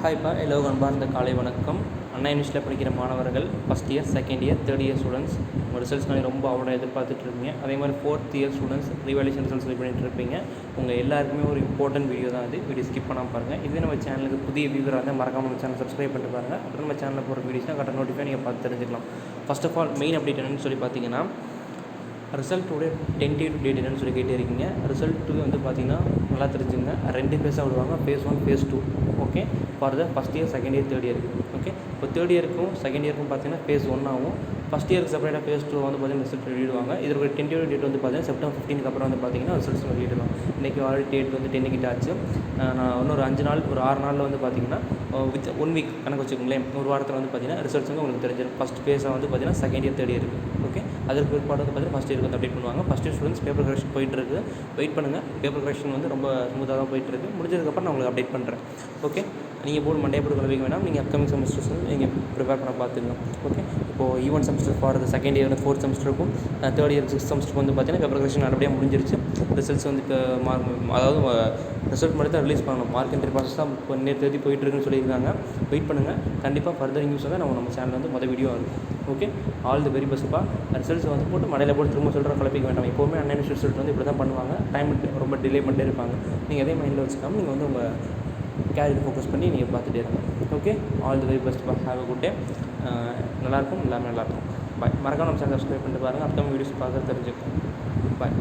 ஹாய்ப்பா எல்லோருக்கும் அன்பார்ந்த காலை வணக்கம். அண்ணா யூனிவர்சிட்டியில் படிக்கிற மாணவர்கள் first year, second year, third year students உங்கள் ரிசல்ட்ஸ்னாலே ரொம்ப அவ்வளோ எதிர்பார்த்துட்ருப்பீங்க. அதே மாதிரி fourth year students revaluation results wait பண்ணிட்டு இருப்பீங்க. உங்கள் எல்லாருக்குமே ஒரு இம்பார்ட்டன்ட் வீடியோ தான் அது. வீடியோ ஸ்கிப் பண்ணாமல் பாருங்கள். இதே நம்ம சேனலுக்கு புதிய வியூவராக இருந்தால் மறக்காமல் நம்ம சேனல் சப்ஸ்கிரைப் பண்ணிட்டு பாருங்கள். அப்புறம் நம்ம சேனலில் போகிற வீடியோஸ்னால் கரெக்டாக நோட்டிஃபை நீங்கள் பார்த்து தெரிஞ்சுக்கலாம். First of all main update என்னென்னு சொல்லி பார்த்தீங்கன்னா, ரிசல்ட்டோடைய டென்டேட்டிவ் டேட் என்னென்னு சொல்லி கேட்டே இருக்கீங்க. ரிசல்ட்டு வந்து பார்த்தீங்கன்னா நல்லா தெரிஞ்சுங்க, 2 ஃபேஸாக விடுவாங்க. Phase 1, phase 2. Okay, for the first year, second year, third இயருக்கு. ஓகே, இப்போ தேர்ட் இயருக்கும் செகண்ட் இயருக்கும் பார்த்தீங்கன்னா ஃபேஸ் 1 ஆகும். ஃபஸ்ட் இயருக்கு செப்பரேட்டாக ஃபேஸ் 2 வந்து பார்த்தீங்கன்னா ரிசல்ட் வெளியிடுவாங்க. இதோட டென்டேட்டிவ் டேட் வந்து பார்த்தீங்கன்னா செப்டம்பர் 15க்கு அப்புறம் வந்து பார்த்தீங்கன்னா ரிசல்ட்ஸ் வெளியிடலாம். இன்றைக்கி ஆல்ரெடி டேட் வந்து 10 கிட்ட ஆச்சு. நான் இன்னொரு 5 நாள், ஒரு 6 நாளில் வந்து பார்த்தீங்கன்னா வித் 1 வீக் கணக்கு வச்சுக்கோங்களேன், ஒரு வாரத்தில் வந்து பார்த்தீங்கன்னா ரிசல்ட்ஸ் வந்து உங்களுக்கு தெரிஞ்சிடும். ஃபஸ்ட் ஃபேஸாக வந்து பார்த்தீங்கன்னா செகண்ட் இயர், தேர்ட் இயருக்கு. ஓகே, அதற்கு பிற்பாடு வந்து பார்த்தீங்கன்னா ஃபஸ்ட் இயருக்கு வந்து அப்டேட் பண்ணுவாங்க. First year students paper correction போயிட்டுருக்கு, வெயிட் பண்ணுங்கள். பேப்பர் கரெக்ஷன் வந்து ரொம்ப ஸ்மூத்தாக தான் போயிட்டுருக்கு. முடிஞ்சதுக்கப்புறம் நான் உங்களுக்கு அப்டேட் பண்ணுறேன். ஓகே, நீங்கள் போர்டு மண்டே போர்டு கலவிக்க வேணாம். நீங்கள் அப்கமிங் செமஸ்டர்ஸ் வந்து நீங்கள் ப்ரிப்பேர் பண்ண பார்த்துக்கலாம். ஓகே, இப்போது even semester for second year, fourth செமஸ்டருக்கும் தேர்ட் இயர், சிக்ஸ்த் செமஸ்டருக்கு வந்து பார்த்தீங்கன்னா பேப்பர் கரெக்ஷன் நல்லபடியாக முடிஞ்சிருச்சு. ரிசல்ட்ஸ் வந்து இப்போ அதாவது ரிசல்ட் மட்டும் தான் ரிலீஸ் பண்ணணும். மார்க் என்ட்ரி ப்ராசஸ் தான் இப்போ நேற்று தேதி போயிட்டுருக்குன்னு சொல்லியிருக்காங்க. வெயிட் பண்ணுங்கள். கண்டிப்பாக ஃபர்தர் நியூஸ் வந்து நம்ம சேனலில் வந்து மொதல் வீடியோ இருக்கும். ஓகே, ஆல் தி வெரி பெஸ்ட்ப்பா. ரிசல்ட்ஸ் வந்து போட்டு மடையில் போட்டு திரும்ப சொல்கிற குழப்பிக்க வேண்டாம். எப்போவுமே அன்னைன் ரிசல்ட் வந்து இப்படி தான் பண்ணுவாங்க. டைம் ரொம்ப டிலே பண்ணிட்டே இருப்பாங்க. நீங்கள் அதே மைண்டில் வச்சுக்காமல் நீங்கள் வந்து உங்கள் கேரியர் ஃபோக்கஸ் பண்ணி நீங்கள் பார்த்துட்டே இருங்க. ஓகே, ஆல் தி வெரி பெஸ்ட்ப்பா. Have a good day. நல்லாயிருக்கும், எல்லாமே நல்லாயிருக்கும். பாய். மறக்காம நம்ம சேனல் சப்ஸ்கிரைப் பண்ணிட்டு பாருங்கள். அப்கமிங் வீடியோஸ் பார்க்க தெரிஞ்சுக்கோங்க. பாய்.